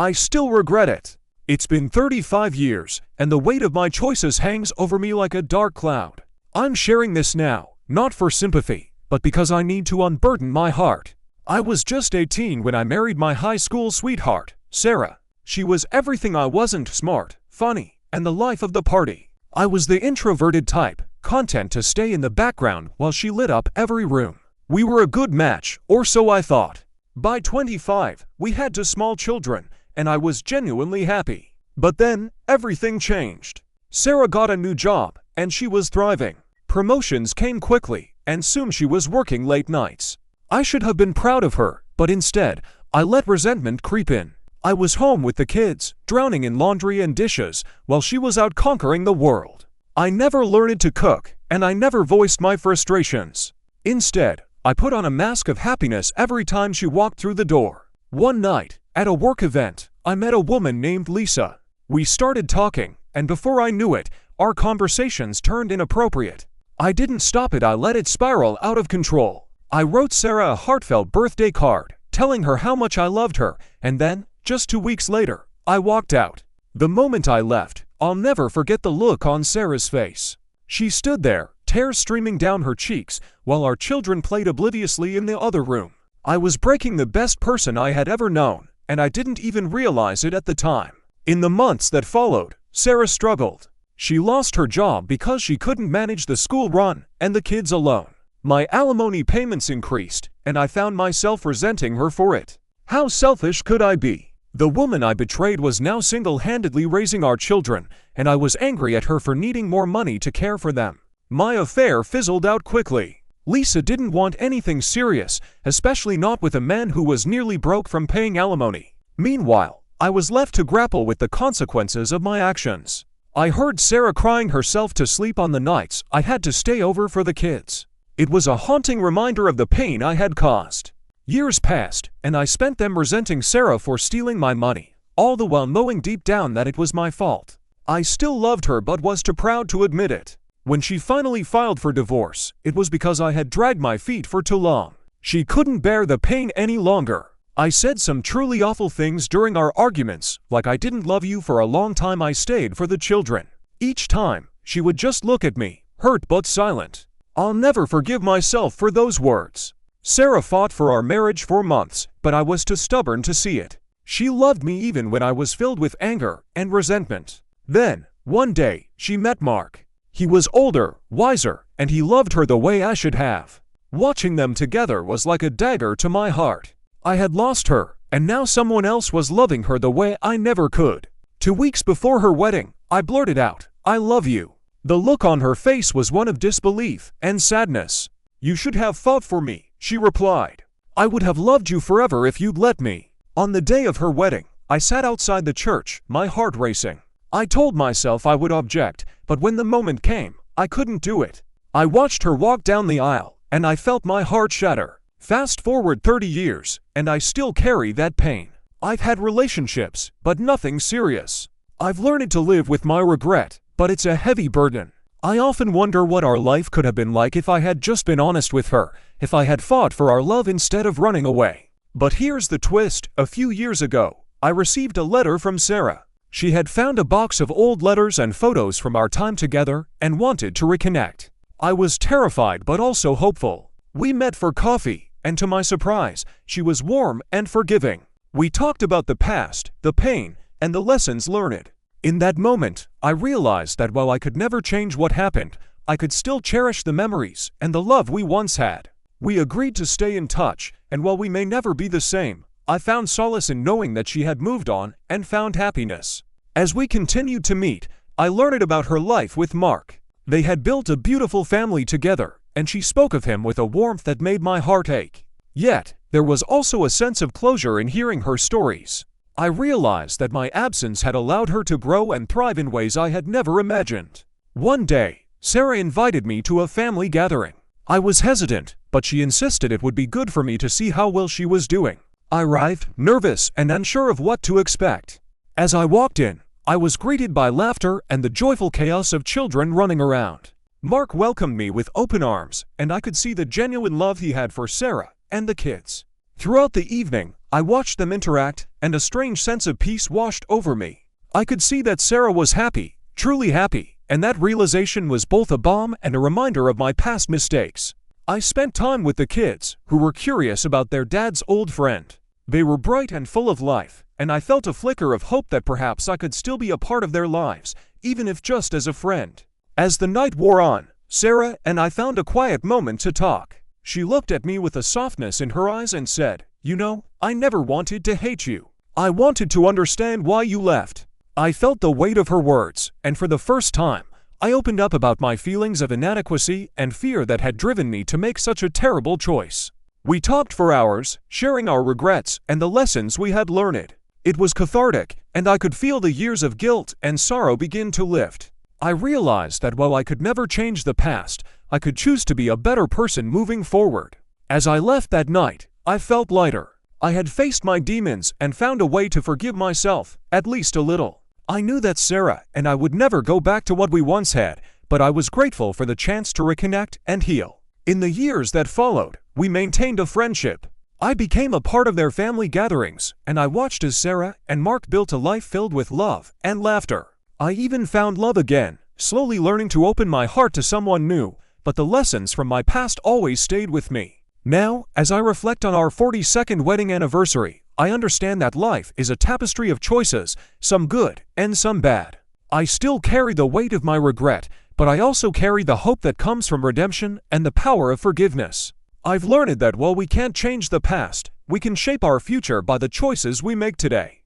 I still regret it. It's been 35 years, and the weight of my choices hangs over me like a dark cloud. I'm sharing this now, not for sympathy, but because I need to unburden my heart. I was just 18 when I married my high school sweetheart, Sarah. She was everything I wasn't: smart, funny, and the life of the party. I was the introverted type, content to stay in the background while she lit up every room. We were a good match, or so I thought. By 25, we had 2 small children, and I was genuinely happy. But then, everything changed. Sarah got a new job, and she was thriving. Promotions came quickly, and soon she was working late nights. I should have been proud of her, but instead, I let resentment creep in. I was home with the kids, drowning in laundry and dishes, while she was out conquering the world. I never learned to cook, and I never voiced my frustrations. Instead, I put on a mask of happiness every time she walked through the door. One night, at a work event, I met a woman named Lisa. We started talking, and before I knew it, our conversations turned inappropriate. I didn't stop it, I let it spiral out of control. I wrote Sarah a heartfelt birthday card, telling her how much I loved her, and then, just 2 weeks later, I walked out. The moment I left, I'll never forget the look on Sarah's face. She stood there, tears streaming down her cheeks, while our children played obliviously in the other room. I was breaking the best person I had ever known, and I didn't even realize it at the time. In the months that followed, Sarah struggled. She lost her job because she couldn't manage the school run and the kids alone. My alimony payments increased, and I found myself resenting her for it. How selfish could I be? The woman I betrayed was now single-handedly raising our children, and I was angry at her for needing more money to care for them. My affair fizzled out quickly. Lisa didn't want anything serious, especially not with a man who was nearly broke from paying alimony. Meanwhile, I was left to grapple with the consequences of my actions. I heard Sarah crying herself to sleep on the nights I had to stay over for the kids. It was a haunting reminder of the pain I had caused. Years passed, and I spent them resenting Sarah for stealing my money, all the while knowing deep down that it was my fault. I still loved her but was too proud to admit it. When she finally filed for divorce, it was because I had dragged my feet for too long. She couldn't bear the pain any longer. I said some truly awful things during our arguments, like I didn't love you for a long time, I stayed for the children. Each time, she would just look at me, hurt but silent. I'll never forgive myself for those words. Sarah fought for our marriage for months, but I was too stubborn to see it. She loved me even when I was filled with anger and resentment. Then, one day, she met Mark. He was older, wiser, and he loved her the way I should have. Watching them together was like a dagger to my heart. I had lost her, and now someone else was loving her the way I never could. 2 weeks before her wedding, I blurted out, "I love you." The look on her face was one of disbelief and sadness. "You should have fought for me," she replied. "I would have loved you forever if you'd let me." On the day of her wedding, I sat outside the church, my heart racing. I told myself I would object, but when the moment came, I couldn't do it. I watched her walk down the aisle, and I felt my heart shatter. Fast forward 30 years, and I still carry that pain. I've had relationships, but nothing serious. I've learned to live with my regret, but it's a heavy burden. I often wonder what our life could have been like if I had just been honest with her, if I had fought for our love instead of running away. But here's the twist: a few years ago, I received a letter from Sarah. She had found a box of old letters and photos from our time together and wanted to reconnect. I was terrified but also hopeful. We met for coffee, and to my surprise, she was warm and forgiving. We talked about the past, the pain, and the lessons learned. In that moment, I realized that while I could never change what happened, I could still cherish the memories and the love we once had. We agreed to stay in touch, and while we may never be the same, I found solace in knowing that she had moved on and found happiness. As we continued to meet, I learned about her life with Mark. They had built a beautiful family together, and she spoke of him with a warmth that made my heart ache. Yet, there was also a sense of closure in hearing her stories. I realized that my absence had allowed her to grow and thrive in ways I had never imagined. One day, Sarah invited me to a family gathering. I was hesitant, but she insisted it would be good for me to see how well she was doing. I arrived, nervous and unsure of what to expect. As I walked in, I was greeted by laughter and the joyful chaos of children running around. Mark welcomed me with open arms, and I could see the genuine love he had for Sarah and the kids. Throughout the evening, I watched them interact, and a strange sense of peace washed over me. I could see that Sarah was happy, truly happy, and that realization was both a balm and a reminder of my past mistakes. I spent time with the kids, who were curious about their dad's old friend. They were bright and full of life, and I felt a flicker of hope that perhaps I could still be a part of their lives, even if just as a friend. As the night wore on, Sarah and I found a quiet moment to talk. She looked at me with a softness in her eyes and said, "You know, I never wanted to hate you. I wanted to understand why you left." I felt the weight of her words, and for the first time, I opened up about my feelings of inadequacy and fear that had driven me to make such a terrible choice. We talked for hours, sharing our regrets and the lessons we had learned. It was cathartic, and I could feel the years of guilt and sorrow begin to lift. I realized that while I could never change the past, I could choose to be a better person moving forward. As I left that night, I felt lighter. I had faced my demons and found a way to forgive myself, at least a little. I knew that Sarah and I would never go back to what we once had, but I was grateful for the chance to reconnect and heal. In the years that followed, we maintained a friendship. I became a part of their family gatherings, and I watched as Sarah and Mark built a life filled with love and laughter. I even found love again, slowly learning to open my heart to someone new, but the lessons from my past always stayed with me. Now, as I reflect on our 42nd wedding anniversary, I understand that life is a tapestry of choices, some good and some bad. I still carry the weight of my regret, but I also carry the hope that comes from redemption and the power of forgiveness. I've learned that while we can't change the past, we can shape our future by the choices we make today.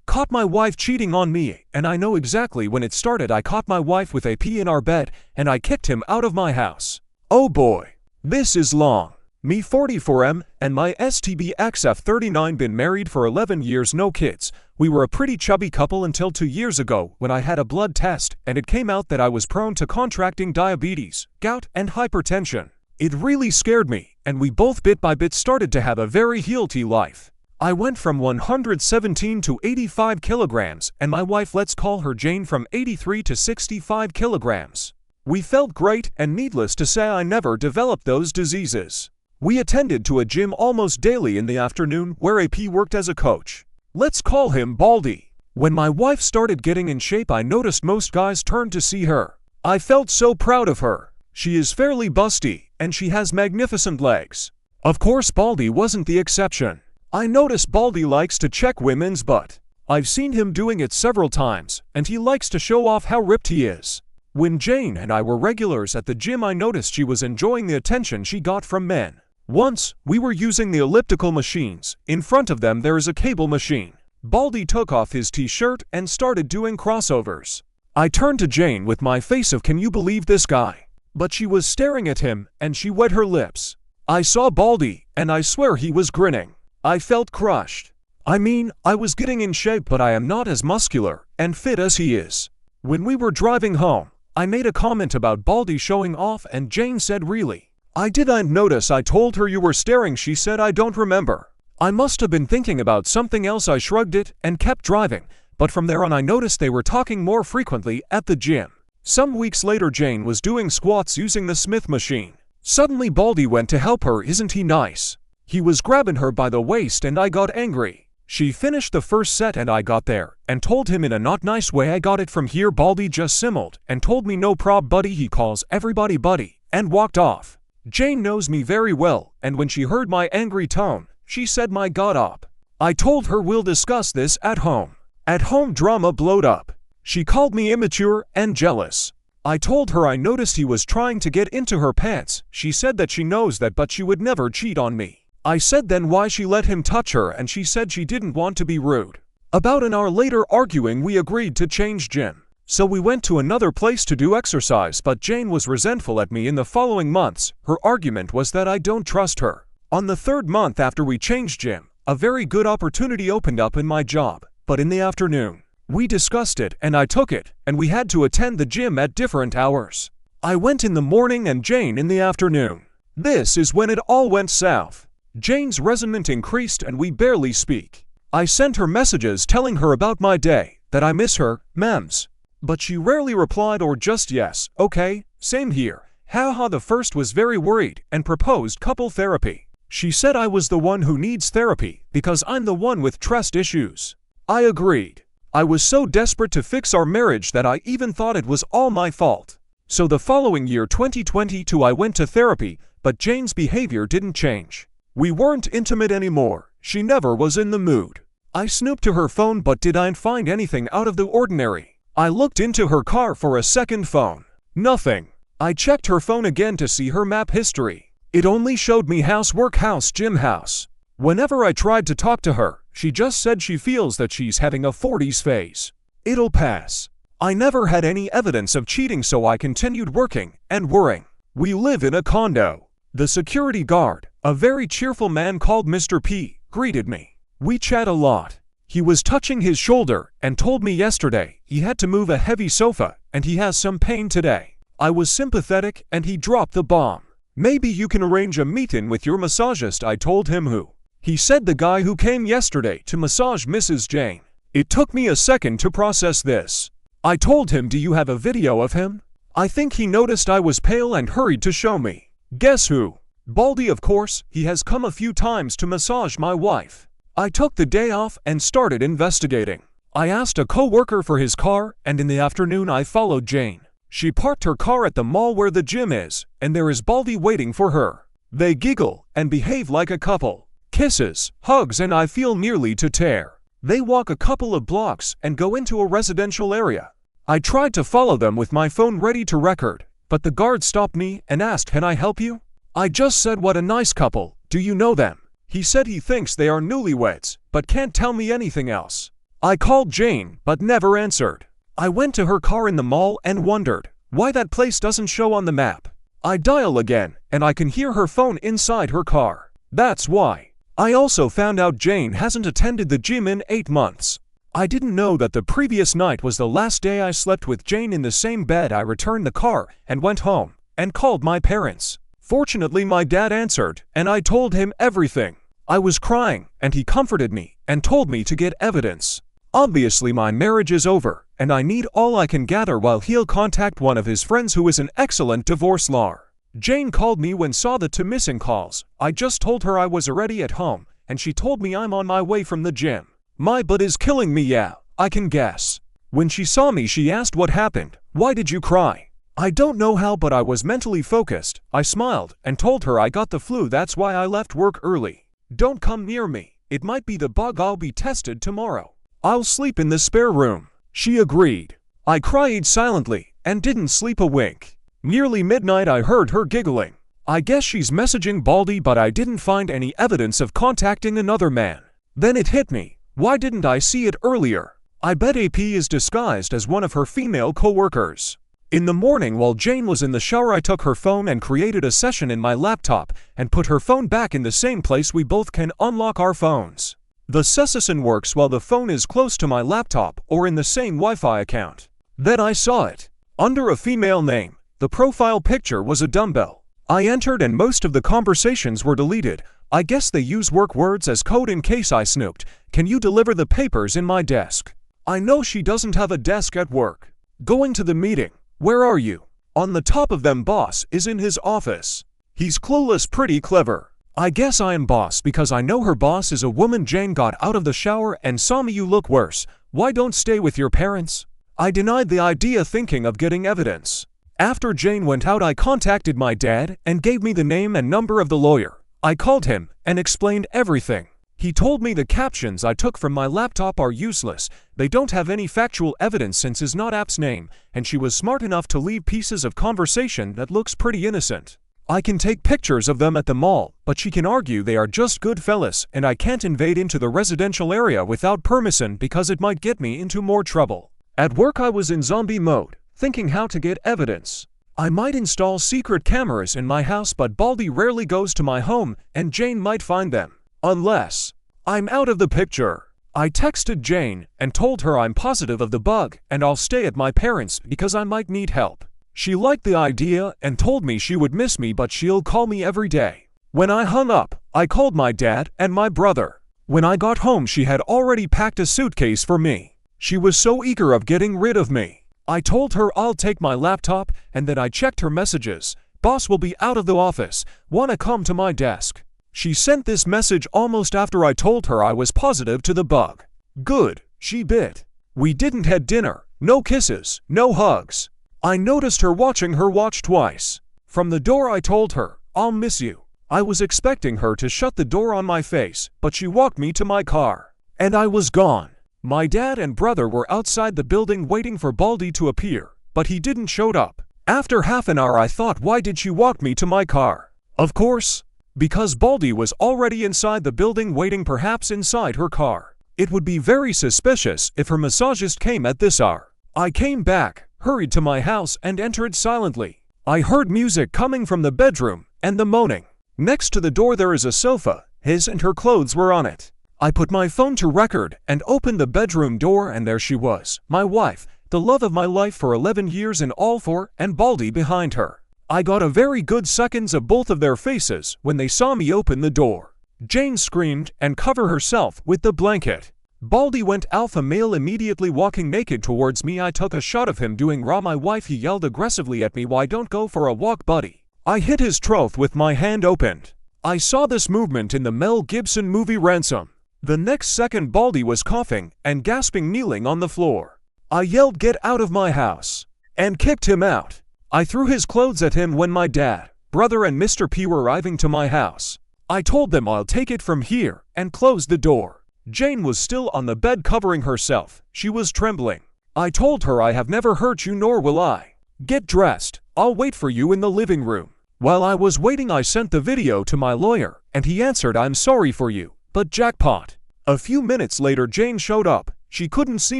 Caught my wife cheating on me, and I know exactly when it started. I caught my wife with a pee in our bed, and I kicked him out of my house. Oh boy, this is long. Me 44M and my STBXF 39 been married for 11 years, no kids. We were a pretty chubby couple until 2 years ago when I had a blood test and it came out that I was prone to contracting diabetes, gout, and hypertension. It really scared me, and we both bit by bit started to have a very healthy life. I went from 117 to 85 kilograms, and my wife, let's call her Jane, from 83 to 65 kilograms. We felt great, and needless to say, I never developed those diseases. We attended to a gym almost daily in the afternoon where AP worked as a coach. Let's call him Baldy. When my wife started getting in shape, I noticed most guys turned to see her. I felt so proud of her. She is fairly busty, and she has magnificent legs. Of course, Baldy wasn't the exception. I noticed Baldy likes to check women's butt. I've seen him doing it several times, and he likes to show off how ripped he is. When Jane and I were regulars at the gym, I noticed she was enjoying the attention she got from men. Once, we were using the elliptical machines. In front of them there is a cable machine. Baldy took off his t-shirt and started doing crossovers. I turned to Jane with my face of "Can you believe this guy?" But she was staring at him, and she wet her lips. I saw Baldy, and I swear he was grinning. I felt crushed. I mean, I was getting in shape, but I am not as muscular and fit as he is. When we were driving home, I made a comment about Baldy showing off, and Jane said, "Really? I didn't notice." I told her, "You were staring." She said, "I don't remember." I must have been thinking about something else. I shrugged it and kept driving, but from there on I noticed they were talking more frequently at the gym. Some weeks later, Jane was doing squats using the Smith machine. Suddenly Baldy went to help her. Isn't he nice? He was grabbing her by the waist, and I got angry. She finished the first set and I got there and told him in a not nice way, "I got it from here." Baldy just simmered and told me, "No prob, buddy." He calls everybody buddy, and walked off. Jane knows me very well, and when she heard my angry tone, she said, "My God up." I told her, "We'll discuss this at home." At home, drama blowed up. She called me immature and jealous. I told her I noticed he was trying to get into her pants. She said that she knows that, but she would never cheat on me. I said then why she let him touch her, and she said she didn't want to be rude. About an hour later, arguing, we agreed to change gym. So we went to another place to do exercise, but Jane was resentful at me in the following months. Her argument was that I don't trust her. On the third month after we changed gym, a very good opportunity opened up in my job, but in the afternoon. We discussed it and I took it, and we had to attend the gym at different hours. I went in the morning and Jane in the afternoon. This is when it all went south. Jane's resentment increased and we barely speak. I sent her messages telling her about my day, that I miss her, mems. but she rarely replied or just yes, okay, same here. Haha, the first was very worried and proposed couple therapy. She said I was the one who needs therapy because I'm the one with trust issues. I agreed. I was so desperate to fix our marriage that I even thought it was all my fault. So the following year, 2022, I went to therapy, but Jane's behavior didn't change. We weren't intimate anymore. She never was in the mood. I snooped to her phone but didn't find anything out of the ordinary. I looked into her car for a second phone. Nothing. I checked her phone again to see her map history. It only showed me house, work, house, gym, house. Whenever I tried to talk to her, she just said she feels that she's having a 40s phase. It'll pass. I never had any evidence of cheating, so I continued working and worrying. We live in a condo. The security guard, a very cheerful man called Mr. P, greeted me. We chat a lot. He was touching his shoulder and told me yesterday he had to move a heavy sofa and he has some pain today. I was sympathetic and he dropped the bomb. Maybe you can arrange a meet-in with your massagist, I told him. Who? He said the guy who came yesterday to massage Mrs. Jane. It took me a second to process this. I told him, do you have a video of him? I think he noticed I was pale and hurried to show me. Guess who? Baldy, of course. He has come a few times to massage my wife. I took the day off and started investigating. I asked a co-worker for his car, and in the afternoon I followed Jane. She parked her car at the mall where the gym is, and there is Baldy waiting for her. They giggle and behave like a couple. Kisses, hugs, and I feel nearly to tear. They walk a couple of blocks and go into a residential area. I tried to follow them with my phone ready to record, but the guard stopped me and asked, can I help you? I just said, what a nice couple, do you know them? He said he thinks they are newlyweds, but can't tell me anything else. I called Jane, but never answered. I went to her car in the mall and wondered why that place doesn't show on the map. I dial again, and I can hear her phone inside her car. That's why. I also found out Jane hasn't attended the gym in 8 months. I didn't know that the previous night was the last day I slept with Jane in the same bed. I returned the car and went home and called my parents. Fortunately, my dad answered, and I told him everything. I was crying, and he comforted me and told me to get evidence. Obviously, my marriage is over, and I need all I can gather while he'll contact one of his friends who is an excellent divorce lawyer. Jane called me when saw the 2 missing calls. I just told her I was already at home, and she told me I'm on my way from the gym. My butt is killing me, yeah, I can guess. When she saw me, she asked what happened. Why did you cry? I don't know how, but I was mentally focused. I smiled and told her I got the flu, that's why I left work early. Don't come near me. It might be the bug. I'll be tested tomorrow. I'll sleep in the spare room. She agreed. I cried silently and didn't sleep a wink. Nearly midnight, I heard her giggling. I guess she's messaging Baldy, but I didn't find any evidence of contacting another man. Then it hit me. Why didn't I see it earlier? I bet AP is disguised as one of her female co-workers. In the morning, while Jane was in the shower, I took her phone and created a session in my laptop and put her phone back in the same place we both can unlock our phones. The session works while the phone is close to my laptop or in the same Wi-Fi account. Then I saw it. Under a female name, the profile picture was a dumbbell. I entered and most of the conversations were deleted. I guess they use work words as code in case I snooped. Can you deliver the papers in my desk? I know she doesn't have a desk at work. Going to the meeting. Where are you? On the top of them, boss is in his office. He's clueless, pretty clever. I guess I am boss because I know her boss is a woman. Jane got out of the shower and saw me. You look worse. Why don't stay with your parents? I denied the idea, thinking of getting evidence. After Jane went out, I contacted my dad and gave me the name and number of the lawyer. I called him and explained everything. He told me the captions I took from my laptop are useless. They don't have any factual evidence since is not app's name, and she was smart enough to leave pieces of conversation that looks pretty innocent. I can take pictures of them at the mall, but she can argue they are just good fellas, and I can't invade into the residential area without permission because it might get me into more trouble. At work, I was in zombie mode, thinking how to get evidence. I might install secret cameras in my house, but Baldy rarely goes to my home, and Jane might find them. Unless I'm out of the picture. I texted Jane and told her I'm positive of the bug and I'll stay at my parents' because I might need help. She liked the idea and told me she would miss me, but she'll call me every day. When I hung up, I called my dad and my brother. When I got home, she had already packed a suitcase for me. She was so eager of getting rid of me. I told her I'll take my laptop, and then I checked her messages. Boss will be out of the office. Wanna come to my desk? She sent this message almost after I told her I was positive to the bug. Good, she bit. We didn't have dinner. No kisses, no hugs. I noticed her watching her watch twice. From the door I told her, I'll miss you. I was expecting her to shut the door on my face, but she walked me to my car. And I was gone. My dad and brother were outside the building waiting for Baldy to appear, but he didn't show up. After half an hour I thought, why did she walk me to my car? Of course, because Baldy was already inside the building waiting, perhaps inside her car. It would be very suspicious if her massagist came at this hour. I came back, hurried to my house and entered silently. I heard music coming from the bedroom and the moaning. Next to the door there is a sofa. His and her clothes were on it. I put my phone to record and opened the bedroom door, and there she was, my wife, the love of my life for 11 years in all four, and Baldy behind her. I got a very good seconds of both of their faces when they saw me open the door. Jane screamed and covered herself with the blanket. Baldy went alpha male immediately, walking naked towards me. I took a shot of him doing raw. My wife, he yelled aggressively at me, why don't go for a walk, buddy? I hit his throat with my hand opened. I saw this movement in the Mel Gibson movie Ransom. The next second Baldy was coughing and gasping, kneeling on the floor. I yelled, get out of my house, and kicked him out. I threw his clothes at him when my dad, brother and Mr. P were arriving to my house. I told them I'll take it from here and closed the door. Jane was still on the bed covering herself. She was trembling. I told her, I have never hurt you, nor will I. Get dressed. I'll wait for you in the living room. While I was waiting, I sent the video to my lawyer, and he answered, I'm sorry for you, but jackpot. A few minutes later Jane showed up. She couldn't see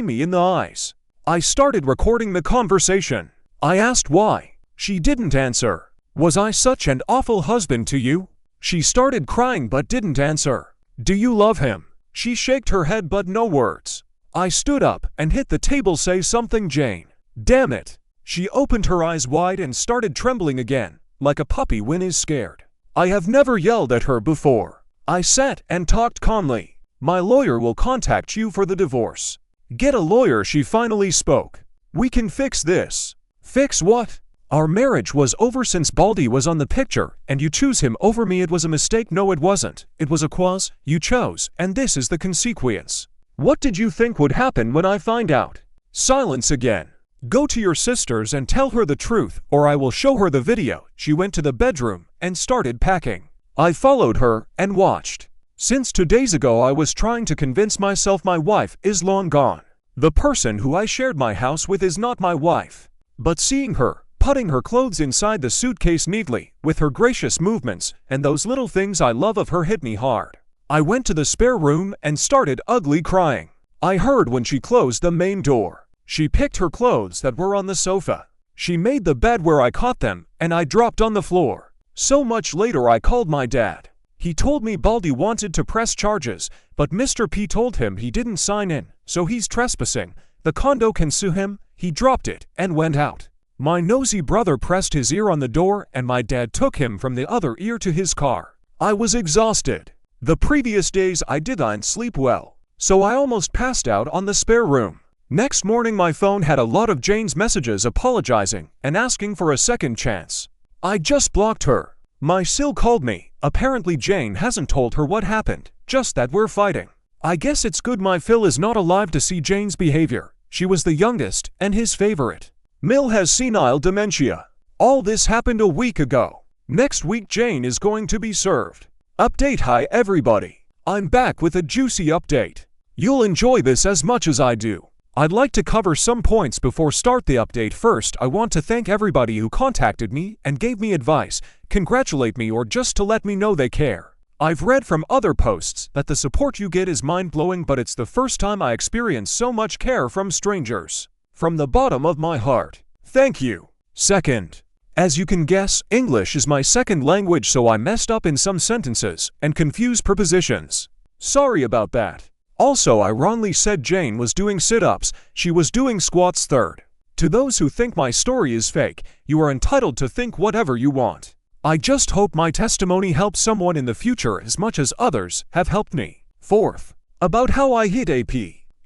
me in the eyes. I started recording the conversation. I asked why. She didn't answer. Was I such an awful husband to you? She started crying but didn't answer. Do you love him? She shook her head but no words. I stood up and hit the table. Say something, Jane. Damn it. She opened her eyes wide and started trembling again, like a puppy when is scared. I have never yelled at her before. I sat and talked calmly. My lawyer will contact you for the divorce. Get a lawyer, she finally spoke. We can fix this. Fix what? Our marriage was over since Baldy was on the picture, and you choose him over me. It was a mistake. No, it wasn't. It was a cause you chose, and this is the consequence. What did you think would happen when I find out? Silence again. Go to your sisters and tell her the truth, or I will show her the video. She went to the bedroom and started packing. I followed her and watched. Since 2 days ago I was trying to convince myself my wife is long gone. The person who I shared my house with is not my wife. But seeing her, putting her clothes inside the suitcase neatly, with her gracious movements, and those little things I love of her hit me hard. I went to the spare room and started ugly crying. I heard when she closed the main door. She picked her clothes that were on the sofa. She made the bed where I caught them, and I dropped on the floor. So much later I called my dad. He told me Baldy wanted to press charges, but Mr. P told him he didn't sign in, so he's trespassing. The condo can sue him. He dropped it and went out. My nosy brother pressed his ear on the door, and my dad took him from the other ear to his car. I was exhausted. The previous days I didn't sleep well, so I almost passed out on the spare room. Next morning my phone had a lot of Jane's messages apologizing and asking for a second chance. I just blocked her. My sil called me. Apparently Jane hasn't told her what happened, just that we're fighting. I guess it's good my Phil is not alive to see Jane's behavior. She was the youngest and his favorite. Mill has senile dementia. All this happened a week ago. Next week Jane is going to be served. Update. Hi everybody. I'm back with a juicy update. You'll enjoy this as much as I do. I'd like to cover some points before start the update. First, I want to thank everybody who contacted me and gave me advice, congratulate me, or just to let me know they care. I've read from other posts that the support you get is mind-blowing, but it's the first time I experience so much care from strangers. From the bottom of my heart, thank you. Second, as you can guess, English is my second language, so I messed up in some sentences and confused prepositions. Sorry about that. Also, I wrongly said Jane was doing sit-ups. She was doing squats. Third, to those who think my story is fake, you are entitled to think whatever you want. I just hope my testimony helps someone in the future as much as others have helped me. Fourth, about how I hit AP.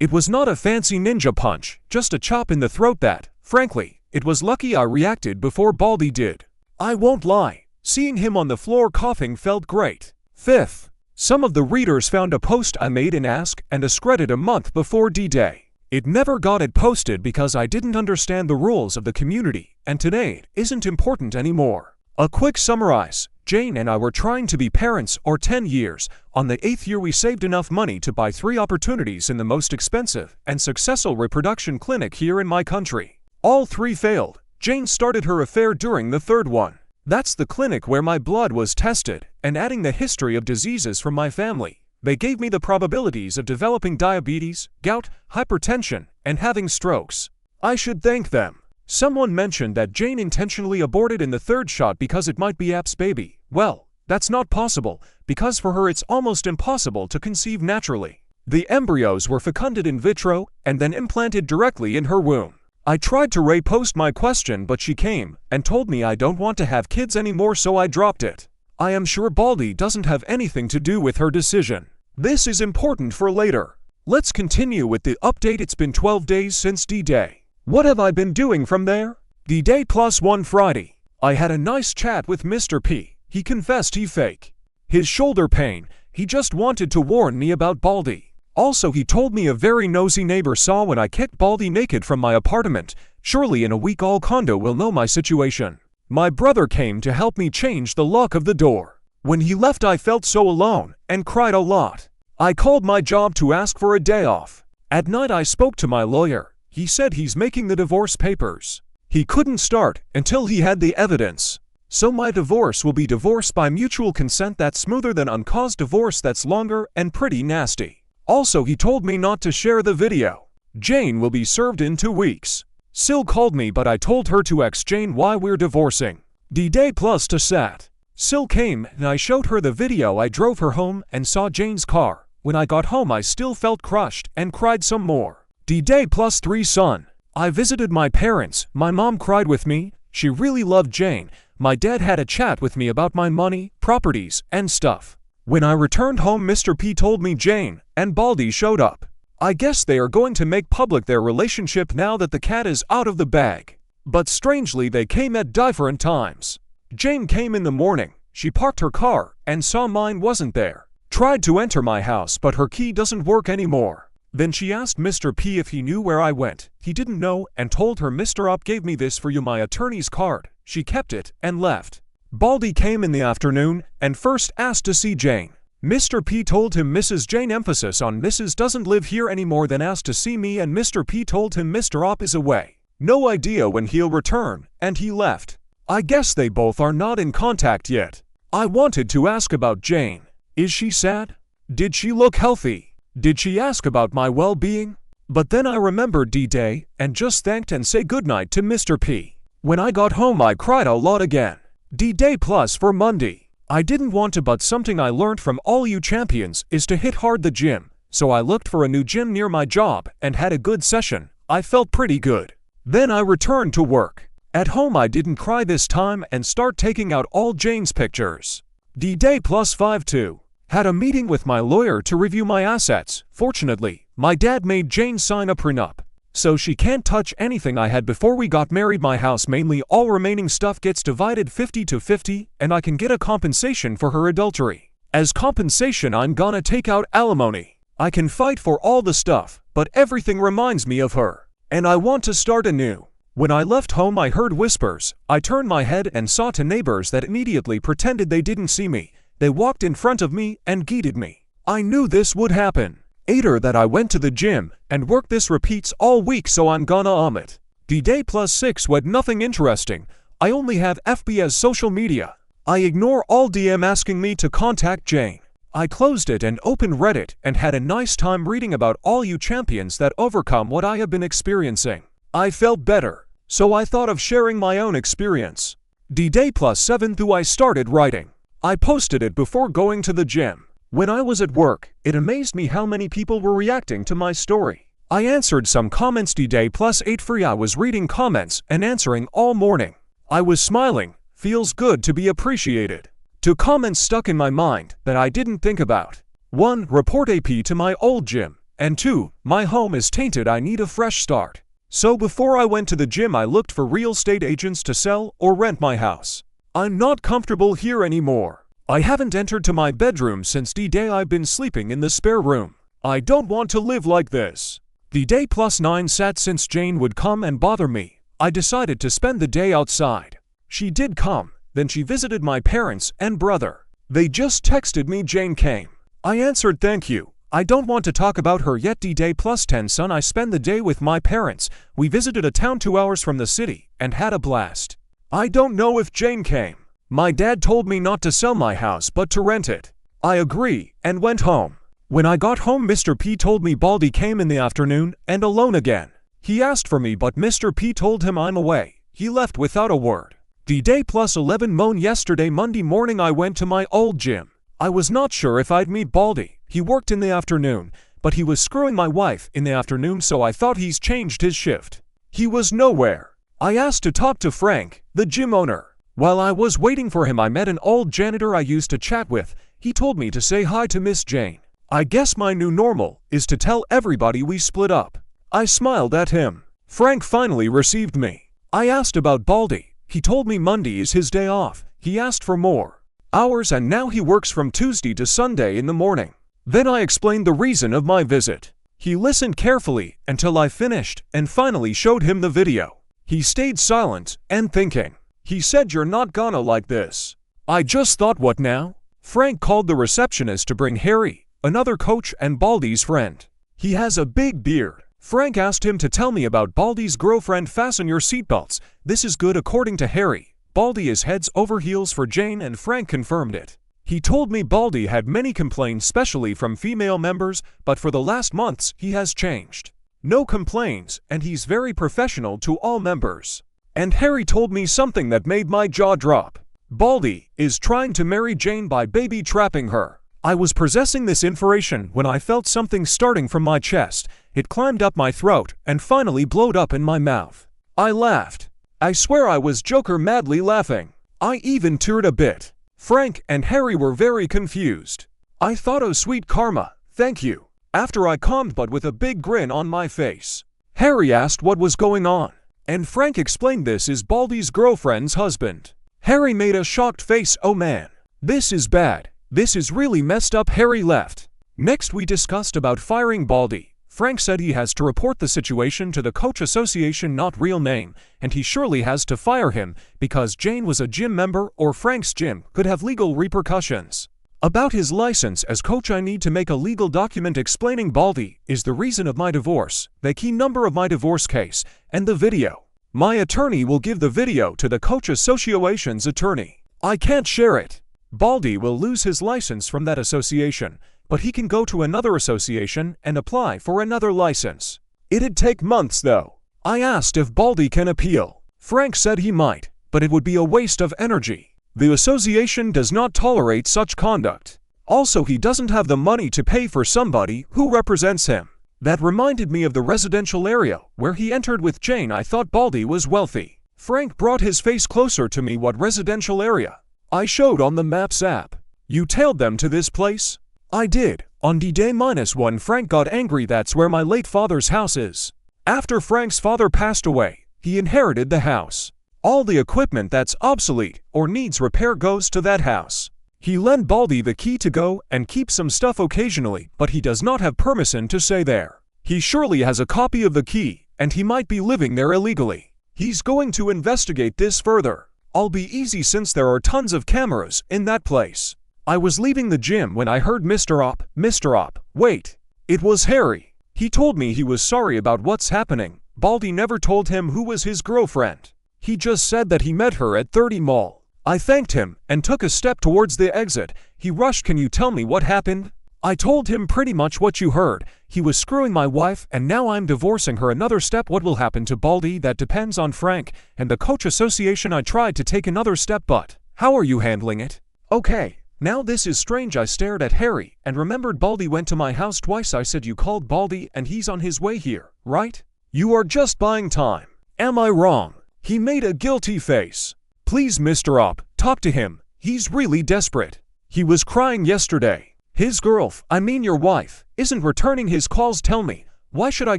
It was not a fancy ninja punch, just a chop in the throat that Frankly, it was lucky I reacted before Baldy did. I won't lie, seeing him on the floor coughing felt great. 5th, some of the readers found a post I made in Ask and Discredit a month before D-Day. It never got it posted because I didn't understand the rules of the community, and today it isn't important anymore. A quick summarize, Jane and I were trying to be parents for 10 years. On the 8th year we saved enough money to buy 3 opportunities in the most expensive and successful reproduction clinic here in my country. All 3 failed. Jane started her affair during the 3rd one. That's the clinic where my blood was tested, and adding the history of diseases from my family, they gave me the probabilities of developing diabetes, gout, hypertension, and having strokes. I should thank them. Someone mentioned that Jane intentionally aborted in the 3rd shot because it might be App's baby. Well, that's not possible, because for her it's almost impossible to conceive naturally. The embryos were fecunded in vitro and then implanted directly in her womb. I tried to repost my question, but she came and told me I don't want to have kids anymore, so I dropped it. I am sure Baldy doesn't have anything to do with her decision. This is important for later. Let's continue with the update. It's been 12 days since D-Day. What have I been doing from there? D-Day +1 Friday. I had a nice chat with Mr. P. He confessed he fake his shoulder pain. He just wanted to warn me about Baldy. Also, he told me a very nosy neighbor saw when I kicked Baldy naked from my apartment. Surely in a week all condo will know my situation. My brother came to help me change the lock of the door. When he left I felt so alone and cried a lot. I called my job to ask for a day off. At night I spoke to my lawyer. He said he's making the divorce papers. He couldn't start until he had the evidence. So my divorce will be divorce by mutual consent. That's smoother than uncaused divorce that's longer and pretty nasty. Also, he told me not to share the video. Jane will be served in 2 weeks. Sil called me, but I told her to ask Jane why we're divorcing. D-Day plus to sat. Sil came and I showed her the video. I drove her home and saw Jane's car. When I got home I still felt crushed and cried some more. D-Day +3 son. I visited my parents. My mom cried with me. She really loved Jane. My dad had a chat with me about my money, properties, and stuff. When I returned home, Mr. P told me Jane and Baldy showed up. I guess they are going to make public their relationship now that the cat is out of the bag. But strangely, they came at different times. Jane came in the morning. She parked her car and saw mine wasn't there. Tried to enter my house, but her key doesn't work anymore. Then she asked Mr. P if he knew where I went. He didn't know and told her Mr. Up gave me this for you, my attorney's card. She kept it and left. Baldy came in the afternoon and first asked to see Jane. Mr. P told him Mrs. Jane, emphasis on Mrs. doesn't live here anymore, then asked to see me, and Mr. P told him Mr. Op is away. No idea when he'll return, and he left. I guess they both are not in contact yet. I wanted to ask about Jane. Is she sad? Did she look healthy? Did she ask about my well-being? But then I remembered D-Day and just thanked and say goodnight to Mr. P. When I got home I cried a lot again. D-Day plus for Monday. I didn't want to, but something I learned from all you champions is to hit hard the gym. So I looked for a new gym near my job and had a good session. I felt pretty good. Then I returned to work. At home I didn't cry this time and start taking out all Jane's pictures. D-Day +5-2. Had a meeting with my lawyer to review my assets. Fortunately, my dad made Jane sign a prenup. So she can't touch anything I had before we got married. My house, mainly all remaining stuff, gets divided 50-50, and I can get a compensation for her adultery. As compensation I'm gonna take out alimony. I can fight for all the stuff, but everything reminds me of her. And I want to start anew. When I left home I heard whispers. I turned my head and saw 2 neighbors that immediately pretended they didn't see me. They walked in front of me and greeted me. I knew this would happen. Later that I went to the gym and worked. This repeats all week, so I'm gonna it. D-Day +6 with nothing interesting. I only have FB as social media. I ignore all DM asking me to contact Jane. I closed it and opened Reddit and had a nice time reading about all you champions that overcome what I have been experiencing. I felt better, so I thought of sharing my own experience. D-Day +7 though I started writing. I posted it before going to the gym. When I was at work, it amazed me how many people were reacting to my story. I answered some comments. D-Day +8 free. I was reading comments and answering all morning. I was smiling. Feels good to be appreciated. 2 comments stuck in my mind that I didn't think about. 1. Report AP to my old gym. And 2. My home is tainted. I need a fresh start. So before I went to the gym I looked for real estate agents to sell or rent my house. I'm not comfortable here anymore. I haven't entered to my bedroom since the day I've been sleeping in the spare room. I don't want to live like this. The day +9 sat since Jane would come and bother me. I decided to spend the day outside. She did come, then she visited my parents and brother. They just texted me Jane came. I answered thank you. I don't want to talk about her yet. The day +10 son I spent the day with my parents. We visited a town 2 hours from the city and had a blast. I don't know if Jane came. My dad told me not to sell my house but to rent it. I agree and went home. When I got home Mr. P told me Baldy came in the afternoon and alone again. He asked for me but Mr. P told him I'm away. He left without a word. The day +11 moan yesterday Monday morning I went to my old gym. I was not sure if I'd meet Baldy. He worked in the afternoon, but he was screwing my wife in the afternoon so I thought he's changed his shift. He was nowhere. I asked to talk to Frank, the gym owner. While I was waiting for him I met an old janitor I used to chat with. He told me to say hi to Miss Jane. I guess my new normal is to tell everybody we split up. I smiled at him. Frank finally received me. I asked about Baldy. He told me Monday is his day off. He asked for more hours and now he works from Tuesday to Sunday in the morning. Then I explained the reason of my visit. He listened carefully until I finished and finally showed him the video. He stayed silent and thinking. He said you're not gonna like this. I just thought what now? Frank called the receptionist to bring Harry, another coach and Baldy's friend. He has a big beard. Frank asked him to tell me about Baldy's girlfriend. Fasten your seatbelts. This is good according to Harry. Baldy is heads over heels for Jane and Frank confirmed it. He told me Baldy had many complaints especially from female members, but for the last months he has changed. No complaints and he's very professional to all members. And Harry told me something that made my jaw drop. Baldy is trying to marry Jane by baby trapping her. I was processing this information when I felt something starting from my chest. It climbed up my throat and finally blowed up in my mouth. I laughed. I swear I was Joker madly laughing. I even teared a bit. Frank and Harry were very confused. I thought oh sweet karma, thank you. After I calmed but with a big grin on my face. Harry asked what was going on. And Frank explained this is Baldy's girlfriend's husband. Harry made a shocked face. Oh man, this is bad. This is really messed up. Harry left. Next we discussed about firing Baldy. Frank said he has to report the situation to the coach association, not real name, and he surely has to fire him because Jane was a gym member or Frank's gym could have legal repercussions. About his license as coach I need to make a legal document explaining Baldy is the reason of my divorce, the key number of my divorce case, and the video. My attorney will give the video to the coach association's attorney. I can't share it. Baldy will lose his license from that association, but he can go to another association and apply for another license. It'd take months though. I asked if Baldy can appeal. Frank said he might, but it would be a waste of energy. The association does not tolerate such conduct. Also, he doesn't have the money to pay for somebody who represents him. That reminded me of the residential area where he entered with Jane. I thought Baldy was wealthy. Frank brought his face closer to me. What residential area? I showed on the Maps app. You tailed them to this place? I did. On the day -1 Frank got angry. That's where my late father's house is. After Frank's father passed away, he inherited the house. All the equipment that's obsolete or needs repair goes to that house. He lent Baldy the key to go and keep some stuff occasionally, but he does not have permission to stay there. He surely has a copy of the key, and he might be living there illegally. He's going to investigate this further. I'll be easy since there are tons of cameras in that place. I was leaving the gym when I heard Mr. Op, wait. It was Harry. He told me he was sorry about what's happening. Baldy never told him who was his girlfriend. He just said that he met her at 30 Mall. I thanked him and took a step towards the exit. He rushed. Can you tell me what happened? I told him pretty much what you heard. He was screwing my wife and now I'm divorcing her. Another step. What will happen to Baldy? That depends on Frank and the coach association. I tried to take another step, but how are you handling it? Okay, now this is strange. I stared at Harry and remembered Baldy went to my house twice. I said you called Baldy and he's on his way here, right? You are just buying time. Am I wrong? He made a guilty face. Please Mr. Op, talk to him. He's really desperate. He was crying yesterday. His your wife, isn't returning his calls. Tell me, why should I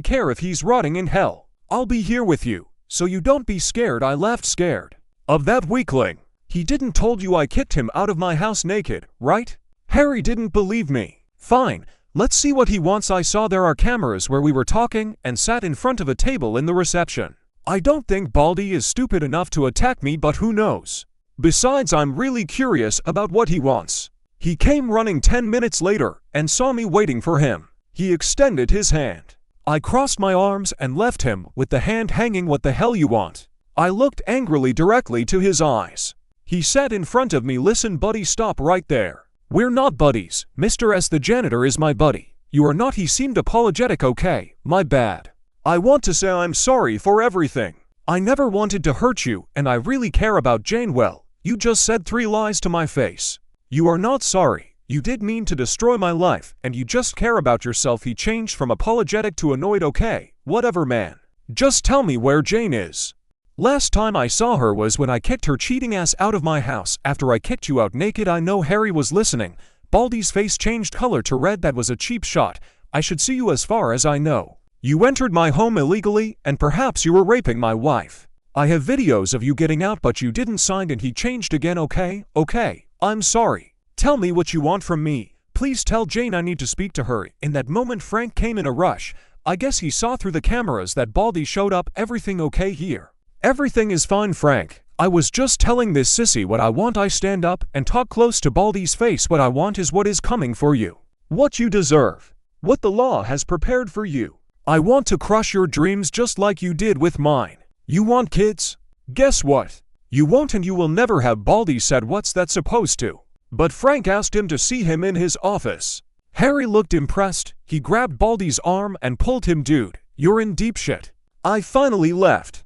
care if he's rotting in hell? I'll be here with you, so you don't be scared. I laughed, scared of that weakling. He didn't told you I kicked him out of my house naked, right? Harry didn't believe me. Fine, let's see what he wants. I saw there are cameras where we were talking and sat in front of a table in the reception. I don't think Baldy is stupid enough to attack me, but who knows? Besides, I'm really curious about what he wants. He came running 10 minutes later and saw me waiting for him. He extended his hand. I crossed my arms and left him with the hand hanging. What the hell you want? I looked angrily directly to his eyes. He sat in front of me. Listen, buddy, stop right there. We're not buddies. Mr. S, the janitor, is my buddy. You are not. He seemed apologetic. Okay, my bad. I want to say I'm sorry for everything. I never wanted to hurt you, and I really care about Jane well. You just said 3 lies to my face. You are not sorry. You did mean to destroy my life, and you just care about yourself. He changed from apologetic to annoyed. Okay, whatever, man. Just tell me where Jane is. Last time I saw her was when I kicked her cheating ass out of my house after I kicked you out naked. I know Harry was listening. Baldy's face changed color to red. That was a cheap shot. I should see you. As far as I know, you entered my home illegally, and perhaps you were raping my wife. I have videos of you getting out, but you didn't sign. And he changed again. Okay, I'm sorry. Tell me what you want from me. Please tell Jane I need to speak to her. In that moment, Frank came in a rush. I guess he saw through the cameras that Baldy showed up. Everything okay here? Everything is fine, Frank. I was just telling this sissy what I want. I stand up and talk close to Baldy's face. What I want is what is coming for you. What you deserve. What the law has prepared for you. I want to crush your dreams just like you did with mine. You want kids? Guess what? You won't, and you will never have. Baldy said, what's that supposed to? But Frank asked him to see him in his office. Harry looked impressed. He grabbed Baldy's arm and pulled him. Dude, you're in deep shit. I finally left.